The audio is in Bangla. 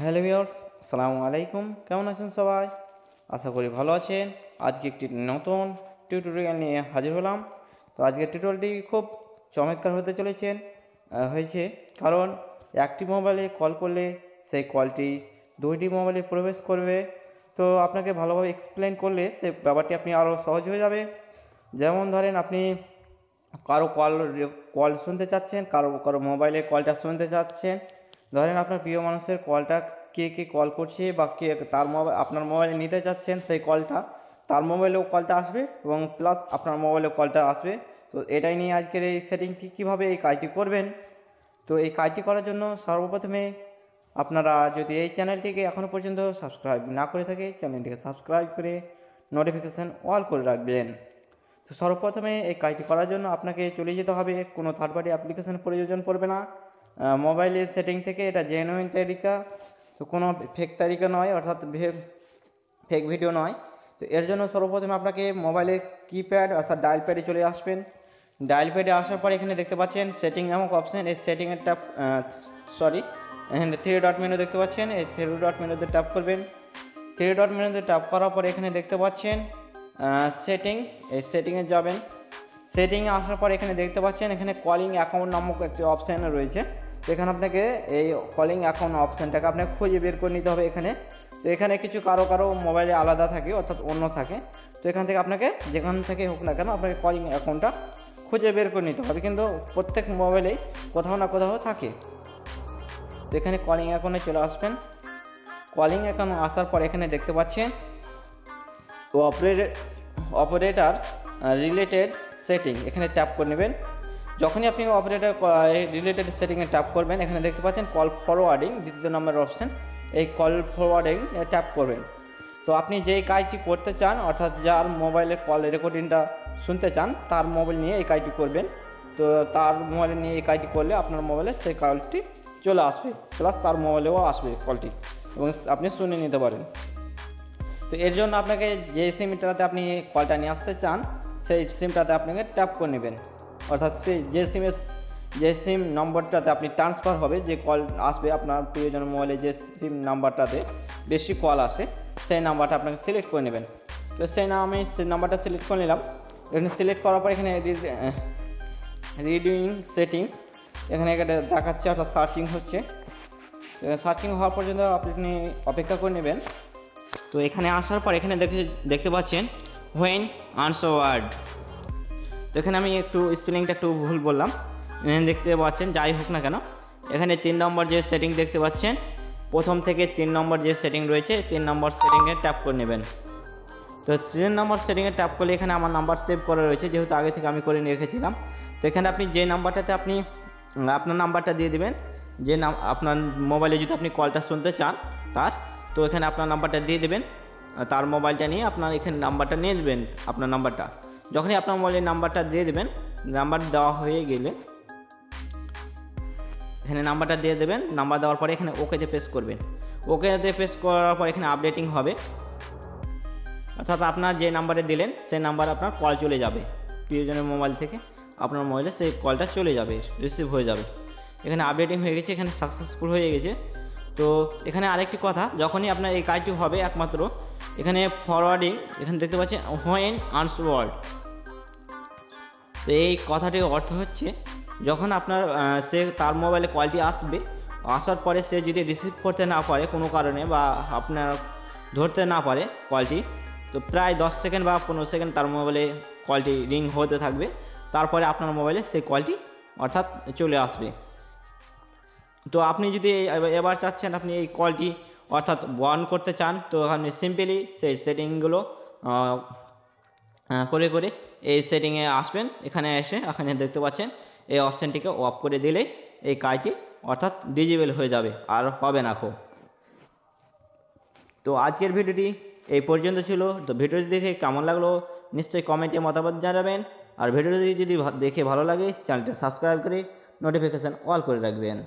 হ্যালো ভিউয়ার্স, আসসালামু আলাইকুম। কেমন আছেন সবাই? আশা করি ভালো আছেন। আজকে একটি নতুন টিউটোরিয়াল নিয়ে হাজির হলাম। তো আজকের টিউটোরিয়ালটি খুব চমৎকার হতে হয়েছে, কারণ একটি মোবাইলে কল করলে সেই কলটি দুইটি মোবাইলে প্রবেশ করবে। তো আপনাকে ভালোভাবে এক্সপ্লেন করলে সেই ব্যাপারটি আপনি আরও সহজ হয়ে যাবে। যেমন ধরেন, আপনি কারো কল শুনতে চাচ্ছেন, কারো মোবাইলে কলটা শুনতে চাচ্ছেন। ধরেন আপনার প্রিয় মানুষের কলটা কে কল করছে বা কে তার আপনার মোবাইলে নিতে চাচ্ছেন, সেই কলটা তার মোবাইলেও কলটা আসবে এবং প্লাস আপনার মোবাইলেও কলটা আসবে। তো এটাই নিয়ে আজকের এই সেটিংটি কীভাবে এই কাজটি করবেন। তো এই কাজটি করার জন্য সর্বপ্রথমে আপনারা যদি এই চ্যানেলটিকে এখনও পর্যন্ত সাবস্ক্রাইব না করে থাকে, চ্যানেলটিকে সাবস্ক্রাইব করে নোটিফিকেশান অল করে রাখবেন। তো সর্বপ্রথমে এই কাজটি করার জন্য আপনাকে চলে যেতে হবে, কোনো থার্ড পার্টি অ্যাপ্লিকেশান প্রয়োজন পড়বে না। মোবাইলের সেটিং থেকে এটা জেনুইন তালিকা, তো কোনো ফেক তালিকা নয়, অর্থাৎ ফেক ভিডিও নয়। তো এর জন্য সর্বপ্রথমে আপনাকে মোবাইলের কিপ্যাড অর্থাৎ ডায়াল প্যাডে চলে আসবেন। ডায়াল প্যাডে আসার পর এখানে দেখতে পাচ্ছেন সেটিং নামক অপশান, এই সেটিংয়ের এখানে 3 ডট মেনু দেখতে পাচ্ছেন, এই 3 ডট মেনুতে ট্যাপ করবেন। 3 ডট মেনুতে ট্যাপ করার পর এখানে দেখতে পাচ্ছেন সেটিং, এই সেটিংয়ে যাবেন। সেটিংয়ে আসার পর এখানে দেখতে পাচ্ছেন এখানে কলিং অ্যাকাউন্ট নামক একটি অপশান রয়েছে। তো এখানে আপনাকে এই কলিং অ্যাকাউন্ট অপশানটাকে আপনাকে খুঁজে বের করে নিতে হবে এখানে। তো এখানে কিছু কারো মোবাইলে আলাদা থাকে, অর্থাৎ অন্য থাকে। তো এখান থেকে আপনাকে যেখান থেকে হোক না কেন আপনাকে কলিং অ্যাকাউন্টটা খুঁজে বের করে নিতে হবে, কিন্তু প্রত্যেক মোবাইলেই কোথাও না কোথাও থাকে। তো এখানে কলিং অ্যাকাউন্টে চলে আসবেন। কলিং অ্যাকাউন্ট আসার পর এখানে দেখতে পাচ্ছেন অপারেটর রিলেটেড সেটিং, এখানে ট্যাপ করে নেবেন। যখনই আপনি অপারেটর রিলেটেড সেটিংয়ে ট্যাপ করবেন, এখানে দেখতে পাচ্ছেন কল ফরওয়ার্ডিং, দ্বিতীয় নম্বরের অপশান, এই কল ফরওয়ার্ডিং ট্যাপ করবেন। তো আপনি যেই কাজটি করতে চান, অর্থাৎ যার মোবাইলের কল রেকর্ডিংটা শুনতে চান, তার মোবাইল নিয়ে এই কাজটি করবেন। তো তার মোবাইল নিয়ে এই কাজটি করলে আপনার মোবাইলে সেই কলটি চলে আসবে, প্লাস তার মোবাইলেও আসবে কলটি, এবং আপনি শুনে নিতে পারেন। তো এর জন্য আপনাকে যে সিমটাতে আপনি কলটা নিয়ে আসতে চান, সেই সিমটাতে আপনাকে ট্যাপ করে নেবেন। অর্থাৎ সেই যে সিম নম্বরটাতে আপনি ট্রান্সফার হবে, যে কল আসবে আপনার প্রিয়জনের মোবাইলে, যে সিম নাম্বারটাতে বেশি কল আসে, সেই নাম্বারটা আপনাকে সিলেক্ট করে নেবেন। তো আমি সেই নাম্বারটা সিলেক্ট করে নিলাম। এখানে সিলেক্ট করার পর এখানে রিডিং সেটিং এখানে দেখাচ্ছে, অর্থাৎ সার্চিং হচ্ছে। সার্চিং হওয়ার পর্যন্ত আপনি অপেক্ষা করে নেবেন। তো এখানে আসার পর এখানে দেখতে পাচ্ছেন হোয়েন আনসার্ড। তো এখানে আমি একটু স্পেলিংটা একটু ভুল বললাম, এখানে দেখতে পাচ্ছেন। যাই হোক না কেন, এখানে 3 নম্বর যে সেটিং দেখতে পাচ্ছেন, প্রথম থেকে 3 নম্বর যে সেটিং রয়েছে, 3 নম্বর সেটিংয়ে ট্যাপ করে নেবেন। তো 3 নম্বর সেটিংয়ে ট্যাপ করলে এখানে আমার নাম্বার সেভ করা রয়েছে, যেহেতু আগে থেকে আমি করে রেখেছিলাম। তো এখানে আপনি যে নাম্বারটাতে আপনি আপনার নাম্বারটা দিয়ে দেবেন, যে আপনার মোবাইলে যদি আপনি কলটা শুনতে চান তার, তো এখানে আপনার নাম্বারটা দিয়ে দেবেন। তার মোবাইলটা নিয়ে আপনার এখানে নাম্বারটা নিয়ে দেবেন, আপনার নাম্বারটা। যখনই আপনার মোবাইলের নাম্বারটা দিয়ে দেবেন, নাম্বার দেওয়া হয়ে গেলে এখানে নাম্বারটা দিয়ে দেবেন। নাম্বার দেওয়ার পরে এখানে ওকেতে প্রেস করবেন। ওকেতে প্রেস করার পর এখানে আপডেটিং হবে, অর্থাৎ আপনার যে নাম্বারে দিলেন সেই নাম্বার আপনার কল চলে যাবে, প্রিয়জনের মোবাইল থেকে আপনার মোবাইলে সেই কলটা চলে যাবে, রিসিভ হয়ে যাবে। এখানে আপডেটিং হয়ে গেছে, এখানে সাকসেসফুল হয়ে গেছে। তো এখানে আরেকটি কথা, যখনই আপনার এই কাজটি হবে একমাত্র এখানে ফরওয়ার্ডিং, এখানে দেখতে পাচ্ছেন হোয়েন আনসার্ড। তো এই কথাটির অর্থ হচ্ছে, যখন আপনার তার মোবাইলে কলটি আসবে, আসার পরে সে যদি রিসিভ করতে না পারে কোনো কারণে, বা আপনার ধরতে না পারে কলটি, তো প্রায় 10 সেকেন্ড বা 15 সেকেন্ড তার মোবাইলে কলটি রিং হতে থাকবে। তারপরে আপনার মোবাইলে সেই কলটি অর্থাৎ চলে আসবে। তো আপনি যদি এবার চাচ্ছেন আপনি এই কলটি অর্থাৎ বন্ধ করতে চান, তো আপনি সিম্পলি সেই সেটিংগুলো করে এই সেটিংয়ে আসবেন। এখানে এখানে দেখতে পাচ্ছেন এই অপশানটিকে অফ করে দিলে এই কাজটি অর্থাৎ ডিজেবল হয়ে যাবে, আর হবে না খুব। তো আজকের ভিডিওটি এই পর্যন্ত ছিল। তো ভিডিওটি দেখে কেমন লাগলো নিশ্চয়ই কমেন্টে মতামত জানাবেন, আর ভিডিওটি যদি দেখে ভালো লাগে চ্যানেলটা সাবস্ক্রাইব করে নোটিফিকেশান অল করে রাখবেন।